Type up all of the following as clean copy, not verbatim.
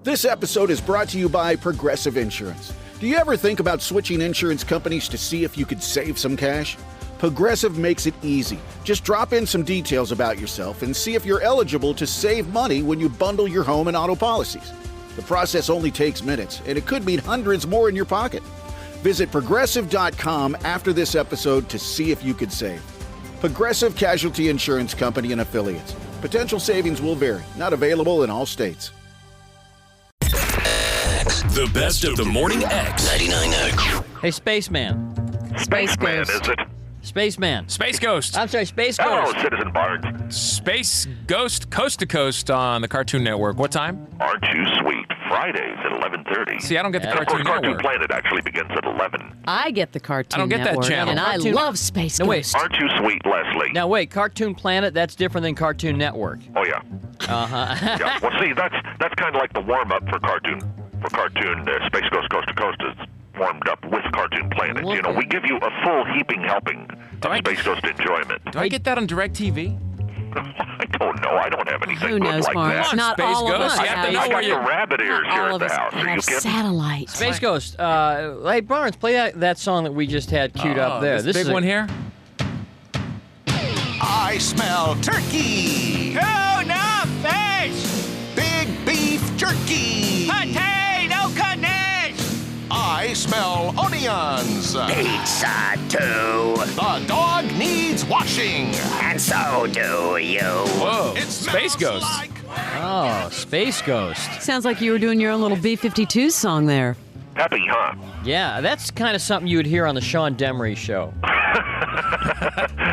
This episode is brought to you by Progressive Insurance. Do you ever think about switching insurance companies to see if you could save some cash? Progressive makes it easy. Just drop in some details about yourself and see if you're eligible to save money when you bundle your home and auto policies. The process only takes minutes, and it could mean hundreds more in your pocket. Visit Progressive.com after this episode to see if you could save. Progressive Casualty Insurance Company and Affiliates. Potential savings will vary. Not available in all states. The best of the morning X. 99.9. Hey, Spaceman. Spaceman, is it? Spaceman. Space Ghost. I'm sorry, Space Hello, Ghost. Citizen Barnes. Space Ghost, Coast to Coast on the Cartoon Network. What time? Aren't you sweet? Fridays at 11:30. See, I don't get the And of course, Cartoon Cartoon Network. Planet actually begins at 11. I get the Cartoon I don't get that Network, channel. and Cartoon- I love Space No, wait. Ghost. Aren't you sweet, Leslie? Now, wait, Cartoon Planet, that's different than Cartoon Network. Oh, yeah. Uh-huh. Yeah. Well, see, that's kind of like the warm-up for Cartoon. Space Ghost Coast to Coast is warmed up with Cartoon Planet. Look You know, we give you a full heaping helping of I- Space Ghost enjoyment. Do I get that on DirecTV? I don't know. I don't have anything Who good knows, like Barnes? that. Not Space all of Ghost, us you have to have. know I where got you- the rabbit ears Not here all at of the us house. Are you have kidding? satellite. Space Ghost, hey, Barnes, play that song that we just had queued up there. This big is one here? I smell turkey, Tuna fish, big beef jerky. potato knish, I smell onions. pizza too, The dog needs washing. and so do you. Whoa. It Space smells Ghost. like Oh, Space Ghost. Sounds like you were doing your own little B-52 song there. Happy, huh? Yeah, that's kind of something you would hear on the Sean Demery show.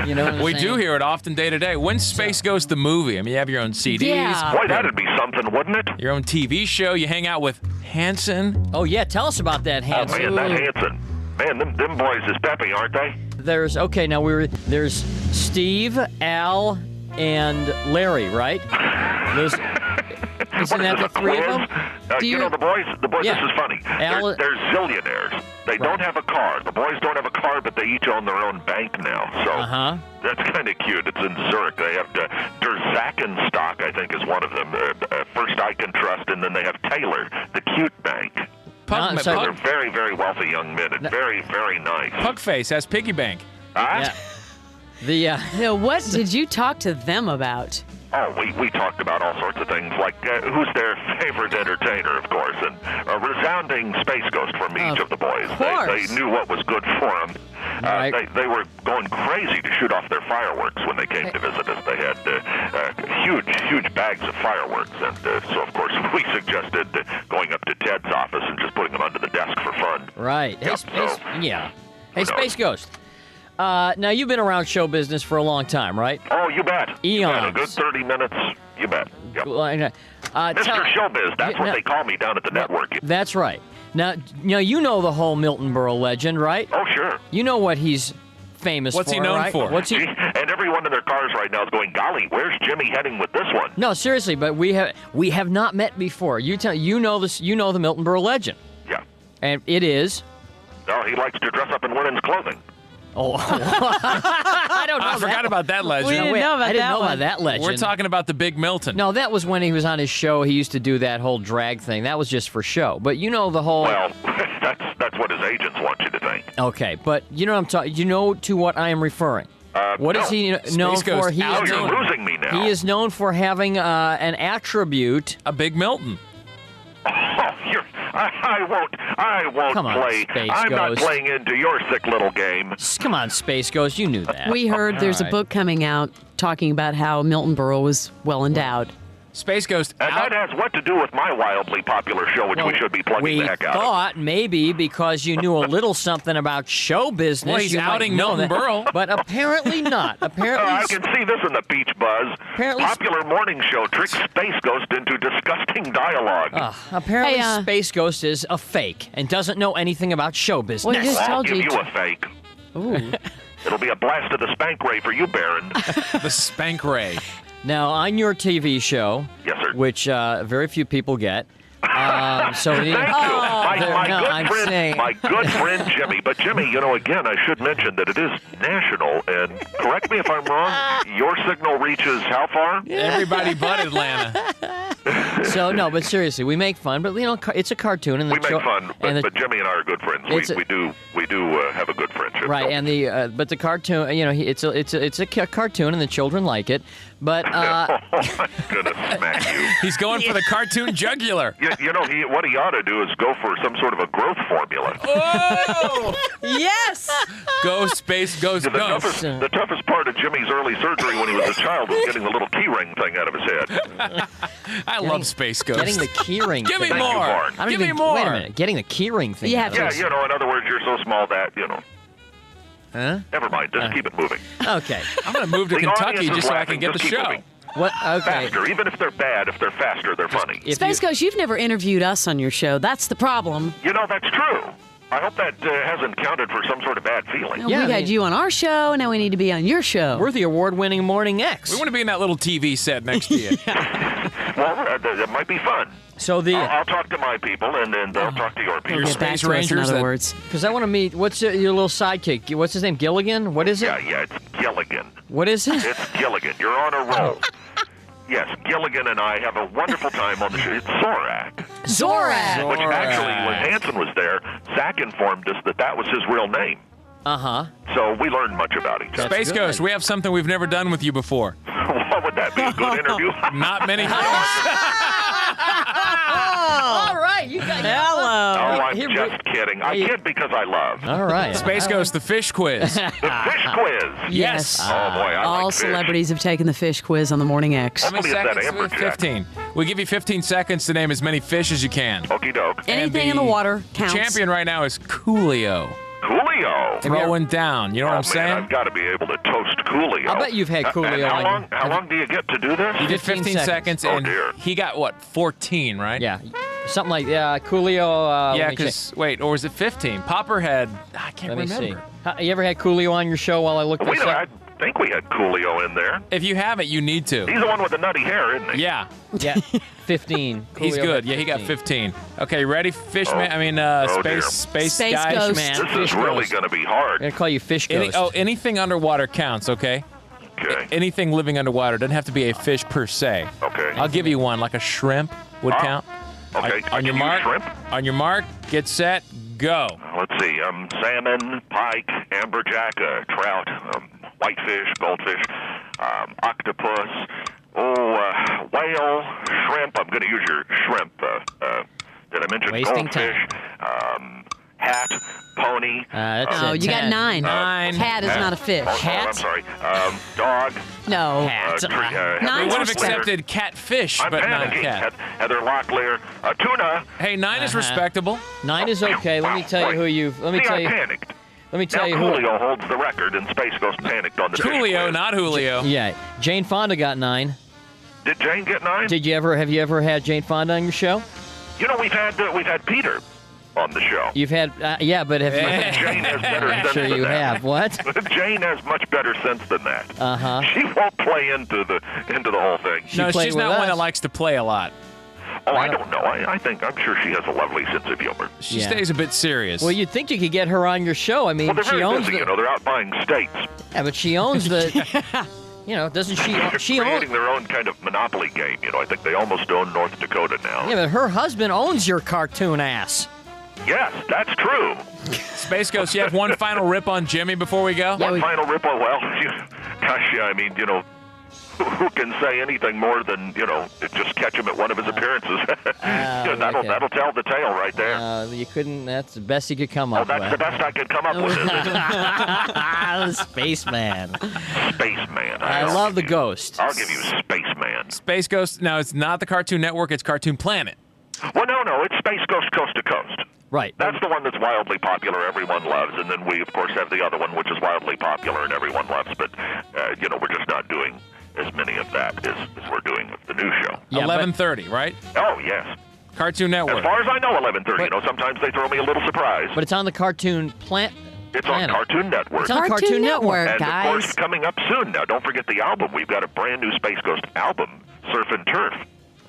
You know what I'm We saying? do hear it often day to day. When's Space Ghost the movie? I mean, you have your own CDs, Yeah. Boy, that'd be something, wouldn't it? your own TV show. You hang out with Hanson. Oh, yeah, tell us about that, Oh, Hanson. man, that Hanson. Man, them boys is peppy, aren't they? There's there's Steve, Al, and Larry, right? Isn't that the three of them? You know, the boys, Yeah. this is funny. Al- They're zillionaires. They don't have a car. The boys don't have a car, but they each own their own bank now. So Uh-huh. that's kind of cute. It's in Zurich. They have Der Zackenstock, I think, is one of them. First I Can Trust, and then they have Taylor, the cute bank. Pug, so- They're very, very wealthy young men and very, very nice. Pugface has Piggy Bank. Huh? Yeah. Now, what did you talk to them about? Oh, we talked about all sorts of things, like who's their favorite entertainer, of course, and a resounding Space Ghost from each of the boys. course. They knew what was good for them. Right. They were going crazy to shoot off their fireworks when they came to visit us. They had huge bags of fireworks, and so, of course, we suggested going up to Ted's office and just putting them under the desk for fun. Right. Hey, Yep, so- yeah. Hey, Who knows? Space Ghost. Now, you've been around show business for a long time, right? Oh, you bet. You bet. A Eons. good 30 minutes. You bet. Yep. Mr. Showbiz, that's what they call me down at the network. That's right. Now, you know the whole Milton Berle legend, right? Oh, sure. You know what he's famous What's for, he known right? for? What's he? Gee, and everyone in their cars right now is going, golly, where's Jimmy heading with this one? No, seriously, but we have not met before. You know this. You know the Milton Berle legend, Yeah. and it is. No, he likes to dress up in women's clothing. Oh, I don't know. I forgot about that legend. We didn't know about I didn't that know one. about that legend. We're talking about the Big Milton. No, that was when he was on his show. He used to do that whole drag thing. That was just for show. But you know the whole. Well, that's what his agents want you to think. Okay, but you know what I'm talking. You know to what I am referring. What is he known Space Ghost for? He Oh, is you're known, losing me now. he is known for having an attribute. A Big Milton. Oh, I won't Come on, play. Space I'm not Ghost. playing into your sick little game. Come on, Space Ghost. You knew that. We heard there's All a right. book coming out talking about how Milton Berle was well endowed. Space Ghost. And that has what to do with my wildly popular show, which we should be plugging we the heck out of. thought maybe because you knew a little something about show business. Well, he's you might outing know Milton that. Berle. But apparently not. Apparently, I can see this in the Beach Buzz. Apparently- Popular morning show tricks Space Ghost into disgusting dialogue. apparently Hey, Space Ghost is a fake and doesn't know anything about show business. Well, he just I'll told give you. you a fake. Ooh. It'll be a blast of the spank ray for you, Baron. The Spank Ray. Now, on your TV show, Yes, sir. which very few people get, so Thank you. saying, My good friend Jimmy. But Jimmy, again, I should mention that it is national, and correct me if I'm wrong, your signal reaches how far? Everybody but Atlanta. So no, but seriously, we make fun. But it's a cartoon, and we make fun. But Jimmy and I are good friends. We do have a good friendship. Right, and but the cartoon, it's a cartoon, and the children like it. But oh, I'm gonna smack you. He's going for the cartoon jugular. What he ought to do is go for some sort of a growth formula. Oh! Yes! Go, Space Ghost, The go. toughest part of Jimmy's early surgery when he was a child was getting the little key ring thing out of his head. I love Space Ghost. Getting the key ring. Give me thing. more. Barn. Give me more. Wait a minute. Getting the key ring thing. Yeah, out of it. Yeah, in other words, you're so small that, Huh? Never mind, just keep it moving. Okay. I'm going to move to The Kentucky audience is just so I laughing. can get the Just keep show. moving. What? Okay. Faster, even if they're bad, if they're faster, they're funny. Space Ghost, you've never interviewed us on your show. That's the problem. That's true. I hope that hasn't counted for some sort of bad feeling. We had you on our show, now we need to be on your show. We're the award-winning Morning X. We want to be in that little TV set next to you. Well, that might be fun. So I'll talk to my people, and then they'll talk to your people. Get back Space to us, in Rangers other that- words. because I want to meet. What's your little sidekick? What's his name? Gilligan? What is it? Yeah, it's Gilligan. What is it? It's Gilligan. You're on a roll. Yes, Gilligan and I have a wonderful time on the show. It's Zorak. Zorak! Which actually, when Hanson was there, Zach informed us that was his real name. Uh-huh. So we learned much about each other. Space Ghost, we have something we've never done with you before. What would that be? A good interview? Not many things. All right, you got Hello. Oh, I'm just kidding. I kid because I love. All right. Space Ghost, the fish quiz. The fish quiz. Yes. Oh, boy, I All like fish. celebrities have taken the fish quiz on the Morning X. How many How many is that, seconds? Amberjack? 15. We give you 15 seconds to name as many fish as you can. Okie doke. Anything in the water counts. Champion right now is Coolio. Coolio. Throwing down. You know what I'm Man, saying? I've got to be able to toast Coolio. I bet you've had Coolio And on how long do you get to do this? You did 15 15 seconds, Oh, and dear. he got, what, 14, right? Yeah. Something like Coolio. Yeah, let me check. because, wait, or was it 15? Popper had, I can't Let me remember. see. You ever had Coolio on your show while I looked this I up? think we had Coolio in there. If you haven't, you need to. He's the one with the nutty hair, isn't he? Yeah, Yeah, 15. he's Coolio good. had Yeah, he got 15. 15. Okay, ready? Fish man, dear. space Space guy. Ghost. Man, This Fish is really Ghost. going to be I'm hard. going to call you Fish Ghost. Anything underwater counts, okay? Okay. Anything living underwater doesn't have to be a fish per se. Okay. I'll give you one, like a shrimp would count. Okay. On your Can you mark. shrimp? On your mark, get set, go. Let's see. Salmon, pike, amberjack, trout, whitefish, goldfish, octopus, whale, shrimp. I'm going to use your shrimp. Did I mention Wasting goldfish? Hat, pony. That's Oh, you got 10. 9. Nine. Hat is not a fish. Oh, I'm sorry. Dog. No. Heather Nine's We would have respect. accepted catfish, I'm but not panicking. cat. Heather Locklear. Tuna. Hey, 9 is respectable. 9 is okay. Let me tell you who you've. Let me See, tell I you. panicked. Let me Now tell you who. Coolio holds the record, and Space Ghost panicked on the fish Coolio, quiz. not Julio. Yeah, Jane Fonda got 9. Did Jane get 9? Have you ever had Jane Fonda on your show? We've had Peter on the show. You've had, but have you? Jane has better sense Sure than you that. have. What? Jane has much better sense than that. Uh-huh. She won't play into the whole thing. No, played she's with not one us. that likes to play a lot. Oh, I don't know. I'm sure she has a lovely sense of humor. She Yeah. stays a bit serious. Well, you'd think you could get her on your show. I mean, Well, they're she very owns busy. the. They're out buying steaks. Yeah, but she owns the. Doesn't she? She owns. creating their own kind of monopoly game. I think they almost own North Dakota now. Yeah, but her husband owns your cartoon ass. Yes, that's true. Space Ghost, you have one final rip on Jimmy before we go? One final rip. Well, gosh, yeah, I mean, who can say anything more than, just catch him at one of his appearances? That'll tell the tale right there. You couldn't. That's the best you could come Oh, up that's the with. best I could come up with. Is it? Spaceman. Spaceman. I I'll love the give you- ghost. I'll give you Spaceman. Space Ghost, now it's not the Cartoon Network, it's Cartoon Planet. Well, no, it's Space Ghost Coast to Coast. Right. That's the one that's wildly popular, everyone loves, and then we, of course, have the other one, which is wildly popular and everyone loves, but, we're just not doing as many of that as we're doing with the new show. Yeah, 11:30, right? Oh, yes. Cartoon Network. As far as I know, 11:30. Sometimes they throw me a little surprise. But it's on the Cartoon Planet. It's on Cartoon Network. It's on Cartoon Network, And, guys. of course, coming up soon. Now, don't forget the album. We've got a brand new Space Ghost album, Surf and Turf,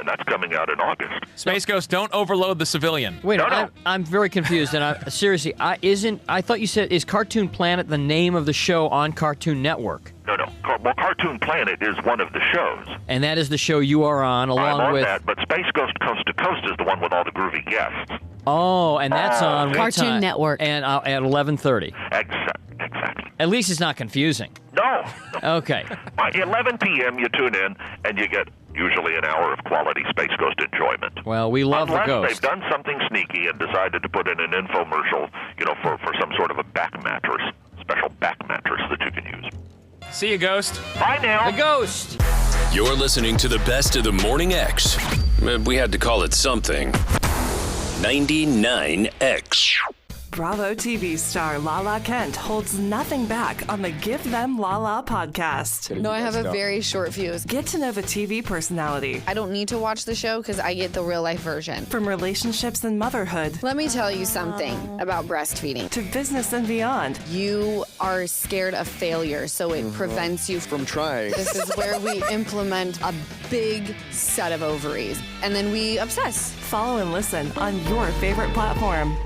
and that's coming out in August. Space Ghost, don't overload the civilian. Wait, No. I'm very confused, and seriously, I thought you said, is Cartoon Planet the name of the show on Cartoon Network? Well, Cartoon Planet is one of the shows. And that is the show you are on, along I'm on with... that, but Space Ghost Coast to Coast is the one with all the groovy guests. Oh, and that's on what Cartoon time? Network. And at 11:30. Exactly. At least it's not confusing. No. Okay. At 11 p.m. you tune in, and you get usually an hour of quality Space Ghost enjoyment. Well, we love Unless the Ghost. they've done something sneaky and decided to put in an infomercial, for some sort of a back mattress, special back mattress that you can use. See you, Ghost. Bye now. The Ghost. You're listening to the best of the Morning X. We had to call it something. 99X. Bravo TV star Lala Kent holds nothing back on the Give Them Lala podcast. No, I have a very short fuse. Get to know the TV personality. I don't need to watch the show because I get the real life version. From relationships and motherhood. Let me tell you something about breastfeeding. To business and beyond. You are scared of failure, so it prevents you from trying. This is where we implement a big set of ovaries, and then we obsess. Follow and listen on your favorite platform.